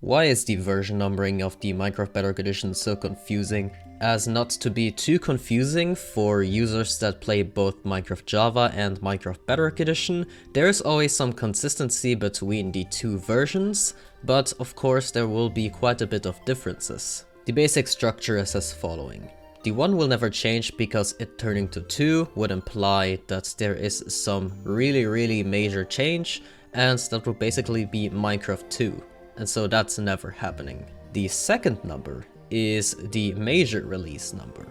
Why is the version numbering of the Minecraft Bedrock edition so confusing? As not to be too confusing for users that play both Minecraft Java and Minecraft Bedrock edition, there is always some consistency between the two versions, but of course there will be quite a bit of differences. The basic structure is as following. The 1 will never change because it turning to 2 would imply that there is some really major change, and that would basically be Minecraft 2. And so that's never happening. The second number is the major release number.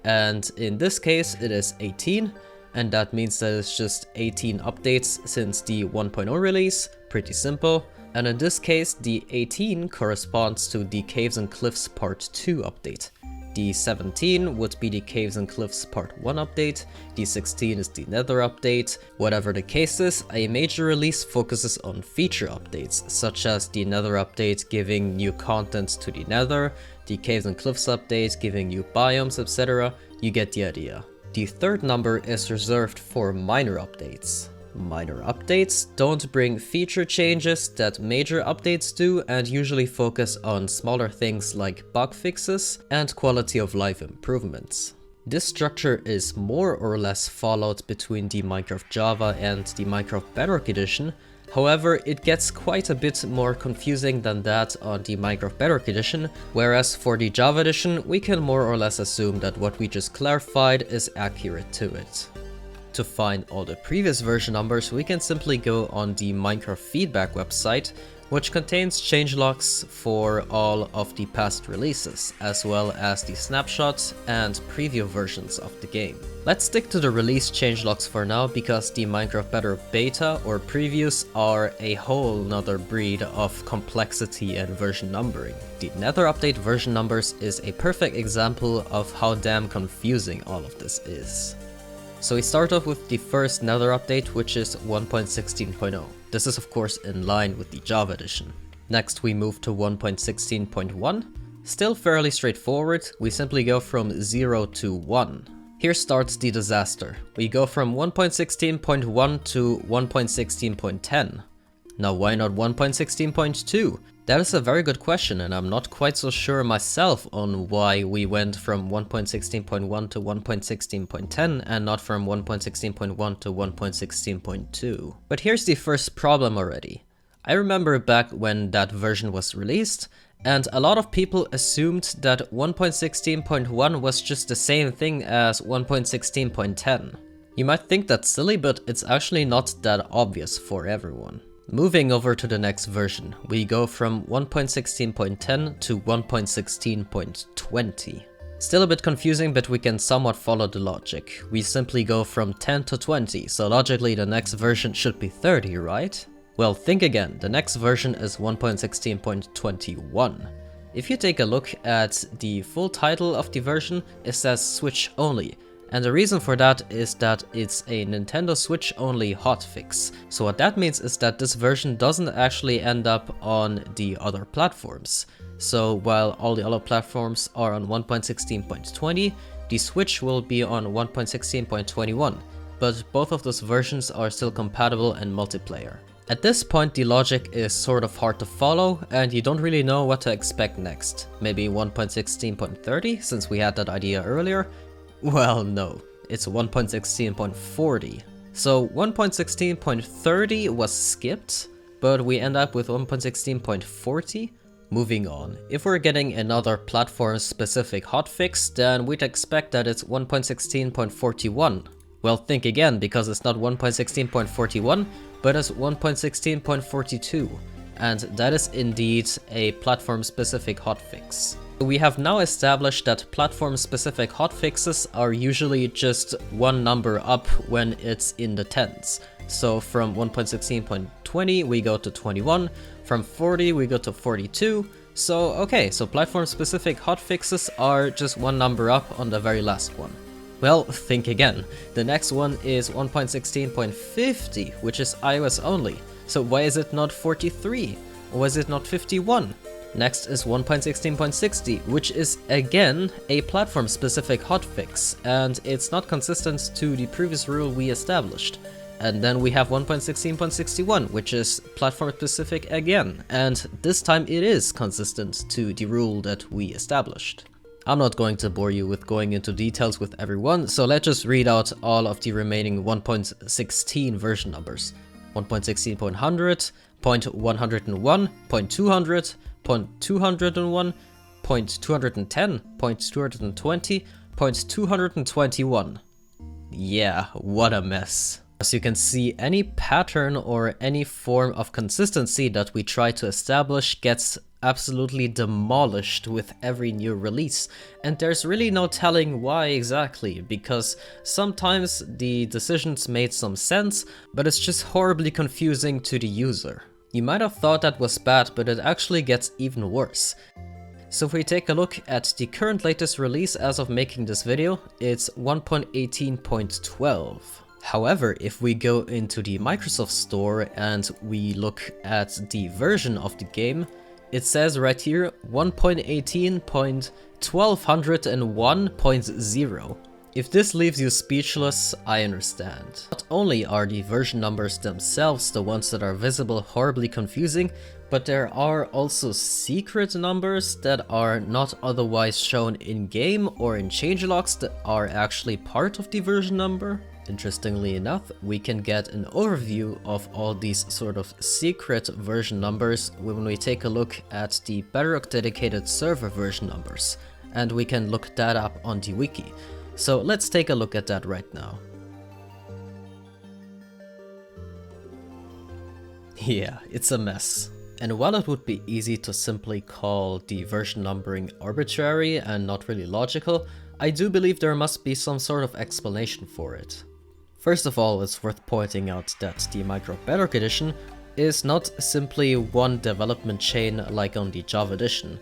And in this case it is 18, and that means that it's just 18 updates since the 1.0 release, pretty simple. And in this case the 18 corresponds to the Caves and Cliffs Part 2 update. The 17 would be the Caves and Cliffs Part 1 update, the 16 is the Nether update. Whatever the case is, a major release focuses on feature updates, such as the Nether update giving new content to the Nether, the Caves and Cliffs update giving new biomes, etc. You get the idea. The third number is reserved for minor updates. Minor updates don't bring feature changes that major updates do and usually focus on smaller things like bug fixes and quality of life improvements. This structure is more or less followed between the Minecraft Java and the Minecraft Bedrock edition. However, it gets quite a bit more confusing than that on the Minecraft Bedrock edition, whereas for the Java edition we can more or less assume that what we just clarified is accurate to it. To find all the previous version numbers, we can simply go on the Minecraft feedback website, which contains changelogs for all of the past releases, as well as the snapshots and preview versions of the game. Let's stick to the release changelogs for now, because the Minecraft Bedrock beta or previews are a whole nother breed of complexity and version numbering. The Nether update version numbers is a perfect example of how damn confusing all of this is. So we start off with the first Nether update, which is 1.16.0. This is of course in line with the Java edition. Next we move to 1.16.1. Still fairly straightforward, we simply go from 0 to 1. Here starts the disaster. We go from 1.16.1 to 1.16.10. Now why not 1.16.2? That is a very good question, and I'm not quite so sure myself on why we went from 1.16.1 to 1.16.10 and not from 1.16.1 to 1.16.2. But here's the first problem already. I remember back when that version was released, and a lot of people assumed that 1.16.1 was just the same thing as 1.16.10. You might think that's silly, but it's actually not that obvious for everyone. Moving over to the next version, we go from 1.16.10 to 1.16.20. Still a bit confusing, but we can somewhat follow the logic. We simply go from 10 to 20, so logically the next version should be 30, right? Well, think again, the next version is 1.16.21. If you take a look at the full title of the version, it says Switch Only. And the reason for that is that it's a Nintendo Switch only hotfix. So what that means is that this version doesn't actually end up on the other platforms. So while all the other platforms are on 1.16.20, the Switch will be on 1.16.21, but both of those versions are still compatible in multiplayer. At this point the logic is sort of hard to follow and you don't really know what to expect next. Maybe 1.16.30 since we had that idea earlier? Well, no, it's 1.16.40. So 1.16.30 was skipped, but we end up with 1.16.40. Moving on, if we're getting another platform-specific hotfix, then we'd expect that it's 1.16.41. Well, think again, because it's not 1.16.41, but it's 1.16.42, and that is indeed a platform-specific hotfix. We have now established that platform-specific hotfixes are usually just one number up when it's in the tens. So from 1.16.20 we go to 21, from 40 we go to 42. So okay, so platform-specific hotfixes are just one number up on the very last one. Well, think again. The next one is 1.16.50, which is iOS only. So why is it not 43? Or was it not 51? Next is 1.16.60, which is again a platform-specific hotfix, and it's not consistent to the previous rule we established. And then we have 1.16.61, which is platform specific again, and this time it is consistent to the rule that we established. I'm not going to bore you with going into details with everyone, so let's just read out all of the remaining 1.16 version numbers. 1.16.100, 0.101, 0.200, 0.201, 0.210, 0.220, 0.221. Yeah, what a mess. As you can see, any pattern or any form of consistency that we try to establish gets absolutely demolished with every new release, and there's really no telling why exactly, because sometimes the decisions made some sense, but it's just horribly confusing to the user. You might have thought that was bad, but it actually gets even worse. So if we take a look at the current latest release as of making this video, it's 1.18.12. However, if we go into the Microsoft Store and we look at the version of the game, it says right here 1.18.1201.0. If this leaves you speechless, I understand. Not only are the version numbers themselves the ones that are visible horribly confusing, but there are also secret numbers that are not otherwise shown in-game or in changelogs that are actually part of the version number. Interestingly enough, we can get an overview of all these sort of secret version numbers when we take a look at the Bedrock dedicated server version numbers, and we can look that up on the wiki. So let's take a look at that right now. Yeah, it's a mess. And while it would be easy to simply call the version numbering arbitrary and not really logical, I do believe there must be some sort of explanation for it. First of all, it's worth pointing out that the Minecraft Bedrock edition is not simply one development chain like on the Java edition.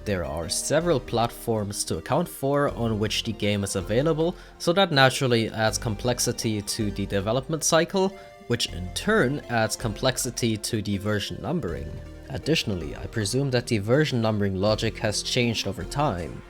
There are several platforms to account for on which the game is available, so that naturally adds complexity to the development cycle, which in turn adds complexity to the version numbering. Additionally, I presume that the version numbering logic has changed over time.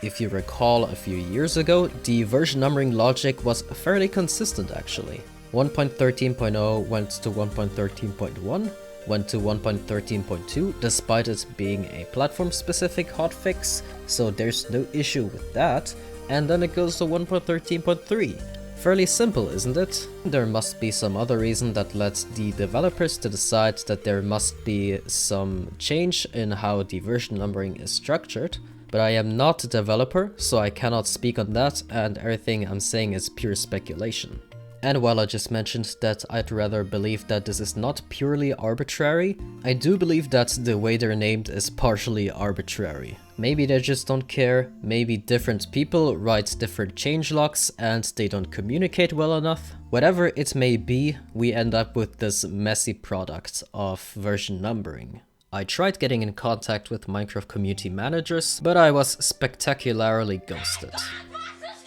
If you recall, a few years ago, the version numbering logic was fairly consistent actually. 1.13.0 went to 1.13.1, went to 1.13.2 despite it being a platform-specific hotfix, so there's no issue with that, and then it goes to 1.13.3. Fairly simple, isn't it? There must be some other reason that led the developers to decide that there must be some change in how the version numbering is structured. But I am not a developer, so I cannot speak on that, and everything I'm saying is pure speculation. And while I just mentioned that I'd rather believe that this is not purely arbitrary, I do believe that the way they're named is partially arbitrary. Maybe they just don't care, maybe different people write different changelogs and they don't communicate well enough. Whatever it may be, we end up with this messy product of version numbering. I tried getting in contact with Minecraft community managers, but I was spectacularly ghosted.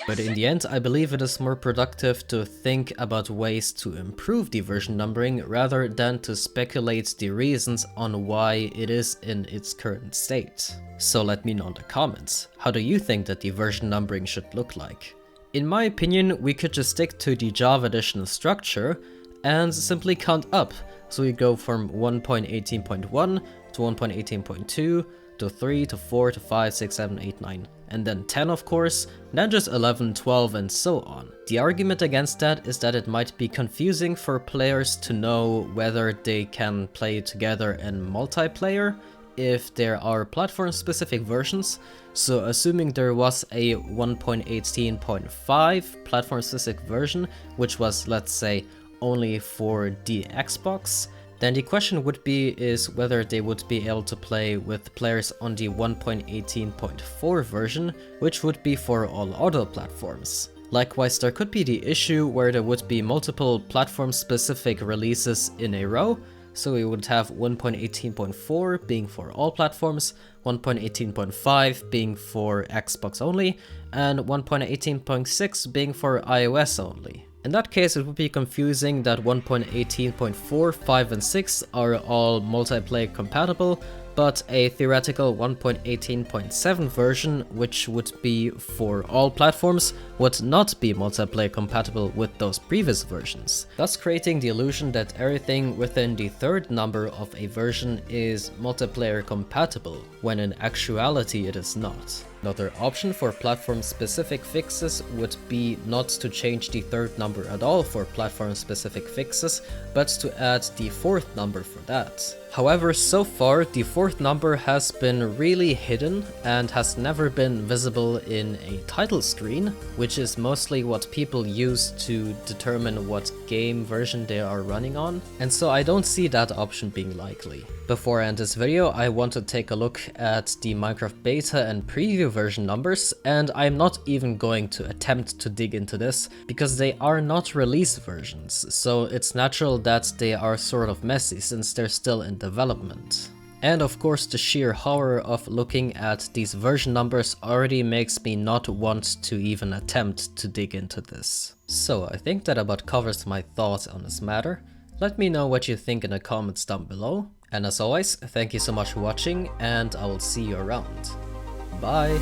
But in the end, I believe it is more productive to think about ways to improve the version numbering rather than to speculate the reasons on why it is in its current state. So let me know in the comments, how do you think that the version numbering should look like? In my opinion, we could just stick to the Java edition structure and simply count up. So we go from 1.18.1 to 1.18.2 to 3 to 4 to 5, 6, 7, 8, 9, and then 10 of course, then just 11, 12 and so on. The argument against that is that it might be confusing for players to know whether they can play together in multiplayer if there are platform specific versions. So assuming there was a 1.18.5 platform specific version, which was, let's say, only for the Xbox, then the question would be is whether they would be able to play with players on the 1.18.4 version, which would be for all other platforms. Likewise, there could be the issue where there would be multiple platform-specific releases in a row, so we would have 1.18.4 being for all platforms, 1.18.5 being for Xbox only, and 1.18.6 being for iOS only. In that case, it would be confusing that 1.18.4, 5 and 6 are all multiplayer compatible, but a theoretical 1.18.7 version, which would be for all platforms, would not be multiplayer compatible with those previous versions, thus creating the illusion that everything within the third number of a version is multiplayer compatible, when in actuality it is not. Another option for platform-specific fixes would be not to change the third number at all for platform-specific fixes, but to add the fourth number for that. However, so far the fourth number has been really hidden and has never been visible in a title screen, which is mostly what people use to determine what game version they are running on, and so I don't see that option being likely. Before I end this video, I want to take a look at the Minecraft beta and preview version numbers, and I'm not even going to attempt to dig into this because they are not release versions, so it's natural that they are sort of messy since they're still in development. And of course, the sheer horror of looking at these version numbers already makes me not want to even attempt to dig into this. So I think that about covers my thoughts on this matter. Let me know what you think in the comments down below. And as always, thank you so much for watching, and I will see you around. Bye!